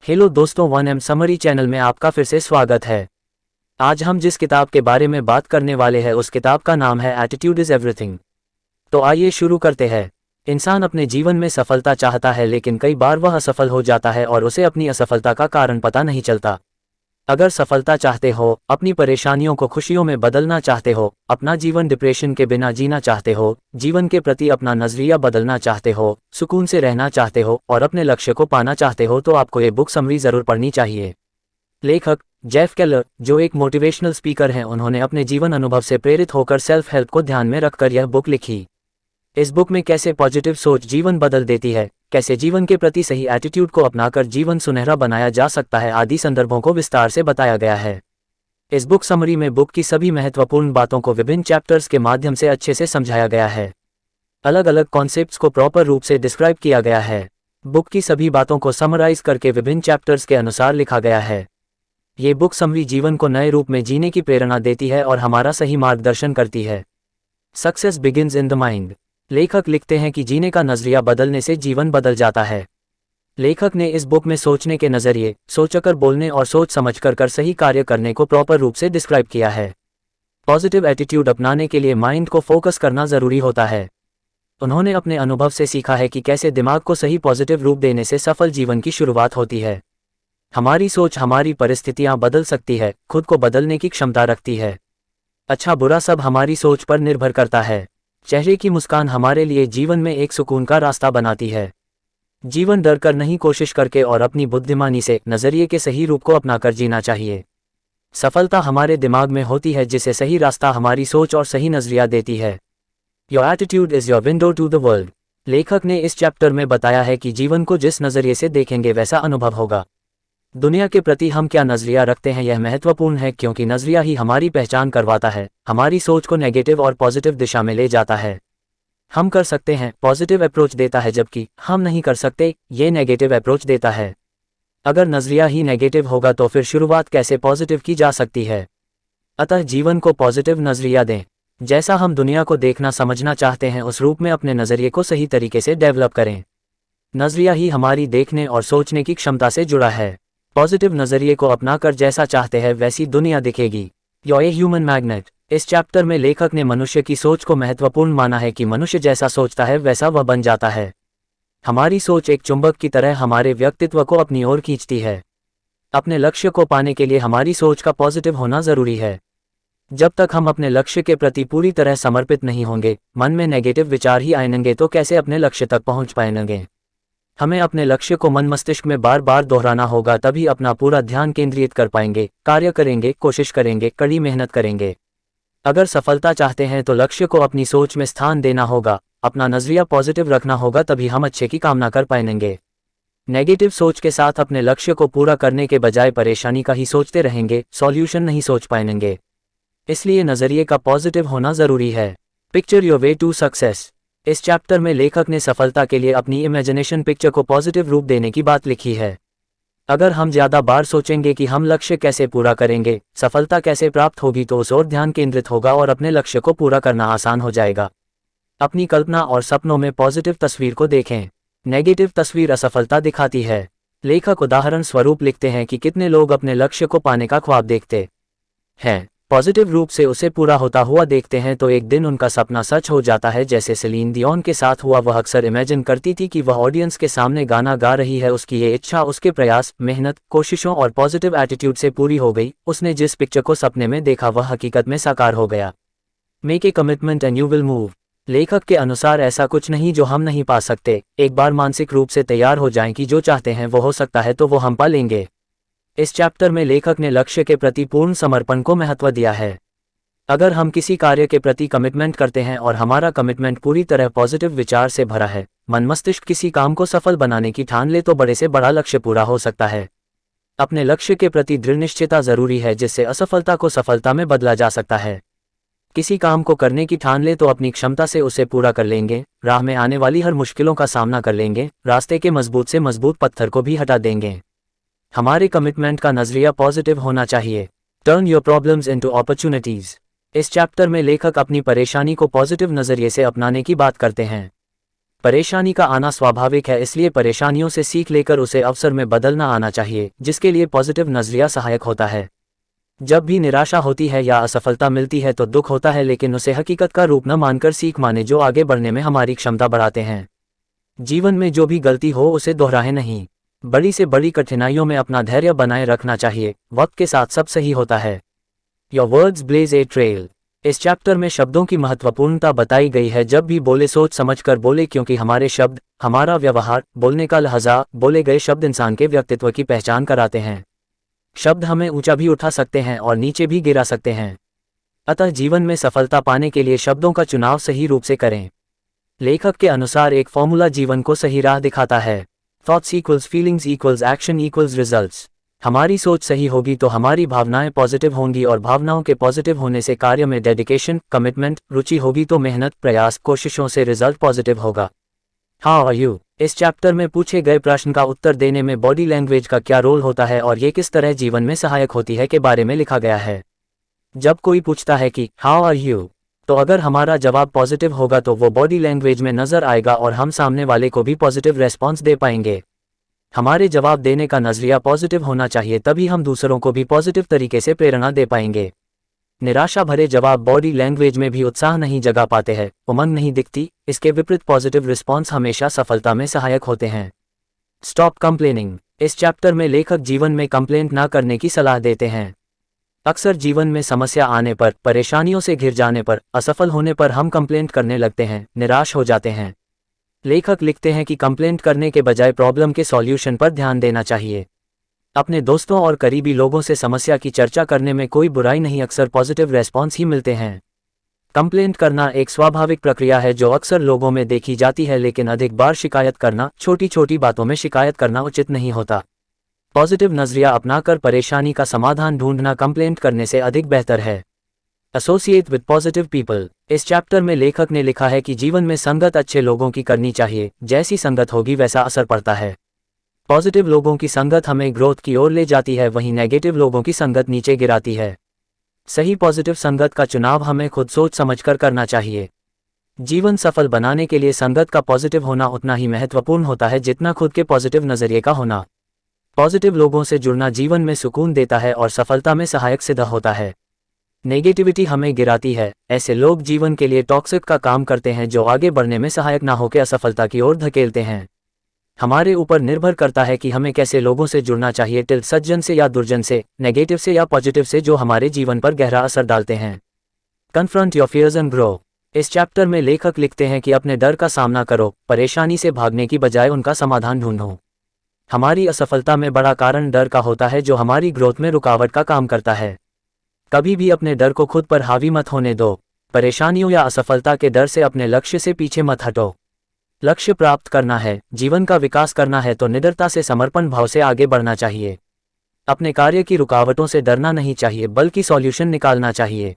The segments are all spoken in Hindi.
हेलो दोस्तों, 1M समरी चैनल में आपका फिर से स्वागत है। आज हम जिस किताब के बारे में बात करने वाले हैं उस किताब का नाम है एटीट्यूड इज एवरीथिंग। तो आइए शुरू करते हैं। इंसान अपने जीवन में सफलता चाहता है, लेकिन कई बार वह असफल हो जाता है और उसे अपनी असफलता का कारण पता नहीं चलता। अगर सफलता चाहते हो, अपनी परेशानियों को खुशियों में बदलना चाहते हो, अपना जीवन डिप्रेशन के बिना जीना चाहते हो, जीवन के प्रति अपना नजरिया बदलना चाहते हो, सुकून से रहना चाहते हो और अपने लक्ष्य को पाना चाहते हो, तो आपको ये बुक समरी जरूर पढ़नी चाहिए। लेखक जेफ केलर, जो एक मोटिवेशनल स्पीकर हैं, उन्होंने अपने जीवन अनुभव से प्रेरित होकर सेल्फ हेल्प को ध्यान में रखकर यह बुक लिखी। इस बुक में कैसे पॉजिटिव सोच जीवन बदल देती है, कैसे जीवन के प्रति सही एटीट्यूड को अपनाकर जीवन सुनहरा बनाया जा सकता है, आदि संदर्भों को विस्तार से बताया गया है। इस बुक समरी में बुक की सभी महत्वपूर्ण बातों को विभिन्न चैप्टर्स के माध्यम से अच्छे से समझाया गया है। अलग अलग कॉन्सेप्ट्स को प्रॉपर रूप से डिस्क्राइब किया गया है। बुक की सभी बातों को समराइज करके विभिन्न चैप्टर्स के अनुसार लिखा गया है। ये बुक समरी जीवन को नए रूप में जीने की प्रेरणा देती है और हमारा सही मार्गदर्शन करती है। Success begins in the mind. लेखक लिखते हैं कि जीने का नजरिया बदलने से जीवन बदल जाता है। लेखक ने इस बुक में सोचने के नजरिए, सोचकर बोलने और सोच समझकर कर सही कार्य करने को प्रॉपर रूप से डिस्क्राइब किया है। पॉजिटिव एटीट्यूड अपनाने के लिए माइंड को फोकस करना जरूरी होता है। उन्होंने अपने अनुभव से सीखा है कि कैसे दिमाग को सही पॉजिटिव रूप देने से सफल जीवन की शुरुआत होती है। हमारी सोच हमारी परिस्थितियां बदल सकती है, खुद को बदलने की क्षमता रखती है। अच्छा बुरा सब हमारी सोच पर निर्भर करता है। चेहरे की मुस्कान हमारे लिए जीवन में एक सुकून का रास्ता बनाती है। जीवन डर कर नहीं, कोशिश करके और अपनी बुद्धिमानी से नजरिए के सही रूप को अपनाकर जीना चाहिए। सफलता हमारे दिमाग में होती है, जिसे सही रास्ता हमारी सोच और सही नजरिया देती है। Your attitude is your window to the world. लेखक ने इस चैप्टर में बताया है कि जीवन को जिस नजरिए से देखेंगे वैसा अनुभव होगा। दुनिया के प्रति हम क्या नजरिया रखते हैं, यह महत्वपूर्ण है, क्योंकि नजरिया ही हमारी पहचान करवाता है, हमारी सोच को नेगेटिव और पॉजिटिव दिशा में ले जाता है। हम कर सकते हैं, पॉजिटिव अप्रोच देता है, जबकि हम नहीं कर सकते, ये नेगेटिव अप्रोच देता है। अगर नजरिया ही नेगेटिव होगा तो फिर शुरुआत कैसे पॉजिटिव की जा सकती है। अतः जीवन को पॉजिटिव नजरिया दें। जैसा हम दुनिया को देखना समझना चाहते हैं, उस रूप में अपने नजरिए को सही तरीके से डेवलप करें। नजरिया ही हमारी देखने और सोचने की क्षमता से जुड़ा है। पॉजिटिव नजरिए को अपनाकर जैसा चाहते हैं वैसी दुनिया दिखेगी। Your a human magnet. इस चैप्टर में लेखक ने मनुष्य की सोच को महत्वपूर्ण माना है कि मनुष्य जैसा सोचता है वैसा वह बन जाता है। हमारी सोच एक चुंबक की तरह हमारे व्यक्तित्व को अपनी ओर खींचती है। अपने लक्ष्य को पाने के लिए हमारी सोच का पॉजिटिव होना जरूरी है। जब तक हम अपने लक्ष्य के प्रति पूरी तरह समर्पित नहीं होंगे, मन में नेगेटिव विचार ही आएंगे, तो कैसे अपने लक्ष्य तक पहुंच पाएंगे। हमें अपने लक्ष्य को मन मस्तिष्क में बार बार दोहराना होगा, तभी अपना पूरा ध्यान केंद्रित कर पाएंगे, कार्य करेंगे, कोशिश करेंगे, कड़ी मेहनत करेंगे। अगर सफलता चाहते हैं तो लक्ष्य को अपनी सोच में स्थान देना होगा, अपना नजरिया पॉजिटिव रखना होगा, तभी हम अच्छे की कामना कर पाएंगे। नेगेटिव सोच के साथ अपने लक्ष्य को पूरा करने के बजाय परेशानी का ही सोचते रहेंगे, सॉल्यूशन नहीं सोच पाएंगे। इसलिए नजरिए का पॉजिटिव होना जरूरी है। Picture your way to success. इस चैप्टर में लेखक ने सफलता के लिए अपनी इमेजिनेशन पिक्चर को पॉजिटिव रूप देने की बात लिखी है। अगर हम ज्यादा बार सोचेंगे कि हम लक्ष्य कैसे पूरा करेंगे, सफलता कैसे प्राप्त होगी, तो उस ओर ध्यान केंद्रित होगा और अपने लक्ष्य को पूरा करना आसान हो जाएगा। अपनी कल्पना और सपनों में पॉजिटिव तस्वीर को देखें। नेगेटिव तस्वीर असफलता दिखाती है। लेखक उदाहरण स्वरूप लिखते हैं कि कितने लोग अपने लक्ष्य को पाने का ख्वाब देखते हैं, पॉजिटिव रूप से उसे पूरा होता हुआ देखते हैं, तो एक दिन उनका सपना सच हो जाता है। जैसे सेलीन डियोन के साथ हुआ। वह अक्सर इमेजिन करती थी कि वह ऑडियंस के सामने गाना गा रही है। उसकी ये इच्छा उसके प्रयास, मेहनत, कोशिशों और पॉजिटिव एटीट्यूड से पूरी हो गई। उसने जिस पिक्चर को सपने में देखा वह हकीकत में साकार हो गया। Make a commitment and you will move. लेखक के अनुसार ऐसा कुछ नहीं जो हम नहीं पा सकते। एक बार मानसिक रूप से तैयार हो जाएं कि जो चाहते हैं वो हो सकता है, तो वो हम पा लेंगे। इस चैप्टर में लेखक ने लक्ष्य के प्रति पूर्ण समर्पण को महत्व दिया है। अगर हम किसी कार्य के प्रति कमिटमेंट करते हैं और हमारा कमिटमेंट पूरी तरह पॉजिटिव विचार से भरा है, मन मस्तिष्क किसी काम को सफल बनाने की ठान ले, तो बड़े से बड़ा लक्ष्य पूरा हो सकता है। अपने लक्ष्य के प्रति दृढ़ निश्चयता जरूरी है, जिससे असफलता को सफलता में बदला जा सकता है। किसी काम को करने की ठान ले तो अपनी क्षमता से उसे पूरा कर लेंगे, राह में आने वाली हर मुश्किलों का सामना कर लेंगे, रास्ते के मजबूत से मजबूत पत्थर को भी हटा देंगे। हमारे कमिटमेंट का नजरिया पॉजिटिव होना चाहिए। Turn your problems into opportunities. इस चैप्टर में लेखक अपनी परेशानी को पॉजिटिव नजरिए से अपनाने की बात करते हैं। परेशानी का आना स्वाभाविक है, इसलिए परेशानियों से सीख लेकर उसे अवसर में बदलना आना चाहिए, जिसके लिए पॉजिटिव नजरिया सहायक होता है। जब भी निराशा होती है या असफलता मिलती है तो दुख होता है, लेकिन उसे हकीकत का रूप न मानकर सीख माने जो आगे बढ़ने में हमारी क्षमता बढ़ाते हैं। जीवन में जो भी गलती हो उसे दोहराएं नहीं। बड़ी से बड़ी कठिनाइयों में अपना धैर्य बनाए रखना चाहिए, वक्त के साथ सब सही होता है। Your words blaze a trail. इस चैप्टर में शब्दों की महत्वपूर्णता बताई गई है। जब भी बोले सोच समझकर बोले, क्योंकि हमारे शब्द, हमारा व्यवहार, बोलने का लहजा, बोले गए शब्द इंसान के व्यक्तित्व की पहचान कराते हैं। शब्द हमें ऊंचा भी उठा सकते हैं और नीचे भी गिरा सकते हैं। अतः जीवन में सफलता पाने के लिए शब्दों का चुनाव सही रूप से करें। लेखक के अनुसार एक फॉर्मूला जीवन को सही राह दिखाता है। Thoughts equals feelings equals action equals results. हमारी सोच सही होगी तो हमारी भावनाएं पॉजिटिव होंगी, और भावनाओं के पॉजिटिव होने से कार्य में डेडिकेशन, कमिटमेंट, रुचि होगी तो मेहनत, प्रयास, कोशिशों से रिजल्ट पॉजिटिव होगा। How are you? इस चैप्टर में पूछे गए प्रश्न का उत्तर देने में बॉडी लैंग्वेज का क्या रोल होता है और ये किस तरह जीवन में सहायक होती है के बारे में लिखा गया है। जब कोई पूछता है कि हाउ आर यू, तो अगर हमारा जवाब पॉजिटिव होगा तो वो बॉडी लैंग्वेज में नजर आएगा और हम सामने वाले को भी पॉजिटिव रेस्पॉन्स दे पाएंगे। हमारे जवाब देने का नजरिया पॉजिटिव होना चाहिए, तभी हम दूसरों को भी पॉजिटिव तरीके से प्रेरणा दे पाएंगे। निराशा भरे जवाब बॉडी लैंग्वेज में भी उत्साह नहीं जगा पाते हैं, उमंग नहीं दिखती। इसके विपरीत पॉजिटिव रिस्पॉन्स हमेशा सफलता में सहायक होते हैं। Stop complaining. इस चैप्टर में लेखक जीवन में कंप्लेंट ना करने की सलाह देते हैं। अक्सर जीवन में समस्या आने पर, परेशानियों से घिर जाने पर, असफल होने पर हम कंप्लेंट करने लगते हैं, निराश हो जाते हैं। लेखक लिखते हैं कि कंप्लेंट करने के बजाय प्रॉब्लम के सॉल्यूशन पर ध्यान देना चाहिए। अपने दोस्तों और करीबी लोगों से समस्या की चर्चा करने में कोई बुराई नहीं, अक्सर पॉजिटिव रेस्पॉन्स ही मिलते हैं। कंप्लेंट करना एक स्वाभाविक प्रक्रिया है जो अक्सर लोगों में देखी जाती है, लेकिन अधिक बार शिकायत करना, छोटी छोटी बातों में शिकायत करना उचित नहीं होता। पॉजिटिव नजरिया अपनाकर परेशानी का समाधान ढूंढना कंप्लेंट करने से अधिक बेहतर है। Associate with positive people. इस चैप्टर में लेखक ने लिखा है कि जीवन में संगत अच्छे लोगों की करनी चाहिए, जैसी संगत होगी वैसा असर पड़ता है। पॉजिटिव लोगों की संगत हमें ग्रोथ की ओर ले जाती है, वहीं नेगेटिव लोगों की संगत नीचे गिराती है। सही पॉजिटिव संगत का चुनाव हमें खुद सोच समझकर करना चाहिए। जीवन सफल बनाने के लिए संगत का पॉजिटिव होना उतना ही महत्वपूर्ण होता है जितना खुद के पॉजिटिव नजरिए का होना। पॉजिटिव लोगों से जुड़ना जीवन में सुकून देता है और सफलता में सहायक सिद्ध होता है। नेगेटिविटी हमें गिराती है। ऐसे लोग जीवन के लिए टॉक्सिक का काम करते हैं जो आगे बढ़ने में सहायक ना होकर असफलता की ओर धकेलते हैं। हमारे ऊपर निर्भर करता है कि हमें कैसे लोगों से जुड़ना चाहिए, टिल सज्जन से या दुर्जन से, नेगेटिव से या पॉजिटिव से, जो हमारे जीवन पर गहरा असर डालते हैं। Confront your fears and grow. इस चैप्टर में लेखक लिखते हैं कि अपने डर का सामना करो, परेशानी से भागने की बजाय उनका समाधान ढूंढो। हमारी असफलता में बड़ा कारण डर का होता है जो हमारी ग्रोथ में रुकावट का काम करता है। कभी भी अपने डर को खुद पर हावी मत होने दो। परेशानियों या असफलता के डर से अपने लक्ष्य से पीछे मत हटो। लक्ष्य प्राप्त करना है, जीवन का विकास करना है तो निडरता से, समर्पण भाव से आगे बढ़ना चाहिए। अपने कार्य की रुकावटों से डरना नहीं चाहिए, बल्कि सॉल्यूशन निकालना चाहिए।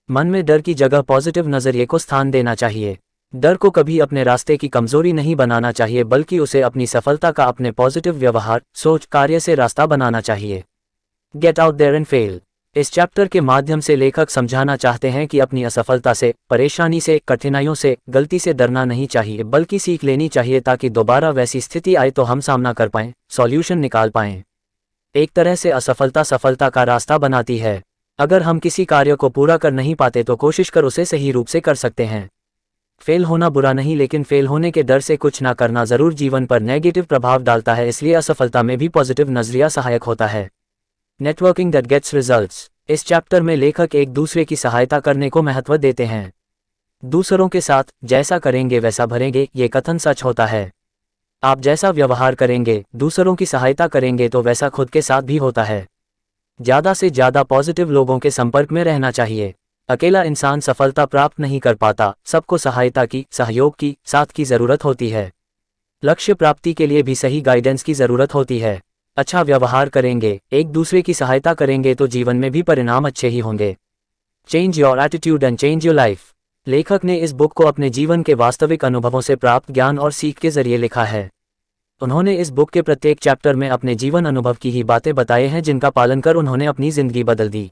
मन में डर की जगह पॉजिटिव नजरिए को स्थान देना चाहिए। डर को कभी अपने रास्ते की कमजोरी नहीं बनाना चाहिए, बल्कि उसे अपनी सफलता का, अपने पॉजिटिव व्यवहार, सोच, कार्य से रास्ता बनाना चाहिए। Get out there and fail. इस चैप्टर के माध्यम से लेखक समझाना चाहते हैं कि अपनी असफलता से, परेशानी से, कठिनाइयों से, गलती से डरना नहीं चाहिए, बल्कि सीख लेनी चाहिए ताकि दोबारा वैसी स्थिति आए तो हम सामना कर पाएं, सॉल्यूशन निकाल पाएं। एक तरह से असफलता सफलता का रास्ता बनाती है। अगर हम किसी कार्य को पूरा कर नहीं पाते तो कोशिश कर उसे सही रूप से कर सकते हैं। फेल होना बुरा नहीं, लेकिन फेल होने के डर से कुछ ना करना जरूर जीवन पर नेगेटिव प्रभाव डालता है, इसलिए असफलता में भी पॉजिटिव नजरिया सहायक होता है। Networking that gets results. इस चैप्टर में लेखक एक दूसरे की सहायता करने को महत्व देते हैं। दूसरों के साथ जैसा करेंगे वैसा भरेंगे, ये कथन सच होता है। आप जैसा व्यवहार करेंगे, दूसरों की सहायता करेंगे तो वैसा खुद के साथ भी होता है। ज़्यादा से ज़्यादा पॉजिटिव लोगों के संपर्क में रहना चाहिए। अकेला इंसान सफलता प्राप्त नहीं कर पाता, सबको सहायता की, सहयोग की, साथ की ज़रूरत होती है। लक्ष्य प्राप्ति के लिए भी सही गाइडेंस की ज़रूरत होती है। अच्छा व्यवहार करेंगे, एक दूसरे की सहायता करेंगे तो जीवन में भी परिणाम अच्छे ही होंगे। Change your attitude and change your life. लेखक ने इस बुक को अपने जीवन के वास्तविक अनुभवों से प्राप्त ज्ञान और सीख के जरिए लिखा है। उन्होंने इस बुक के प्रत्येक चैप्टर में अपने जीवन अनुभव की ही बातें बताए हैं, जिनका पालन कर उन्होंने अपनी जिंदगी बदल दी।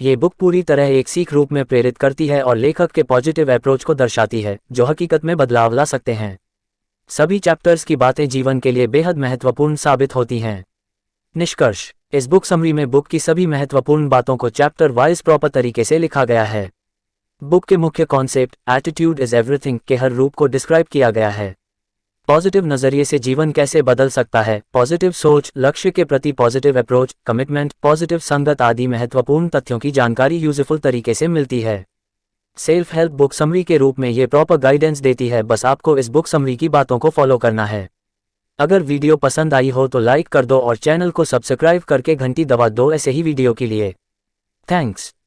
ये बुक पूरी तरह एक सीख रूप में प्रेरित करती है और लेखक के पॉजिटिव अप्रोच को दर्शाती है, जो हकीकत में बदलाव ला सकते हैं। सभी चैप्टर्स की बातें जीवन के लिए बेहद महत्वपूर्ण साबित होती हैं। निष्कर्ष, इस बुक समरी में बुक की सभी महत्वपूर्ण बातों को चैप्टर वाइज प्रॉपर तरीके से लिखा गया है। बुक के मुख्य कॉन्सेप्ट एटीट्यूड इज एवरीथिंग के हर रूप को डिस्क्राइब किया गया है। पॉजिटिव नजरिए से जीवन कैसे बदल सकता है, पॉजिटिव सोच, लक्ष्य के प्रति पॉजिटिव अप्रोच, कमिटमेंट, पॉजिटिव संगत आदि महत्वपूर्ण तथ्यों की जानकारी यूजफुल तरीके से मिलती है। सेल्फ हेल्प बुक समरी के रूप में ये प्रॉपर गाइडेंस देती है, बस आपको इस बुक समरी की बातों को फॉलो करना है। अगर वीडियो पसंद आई हो तो लाइक कर दो और चैनल को सब्सक्राइब करके घंटी दबा दो ऐसे ही वीडियो के लिए। थैंक्स।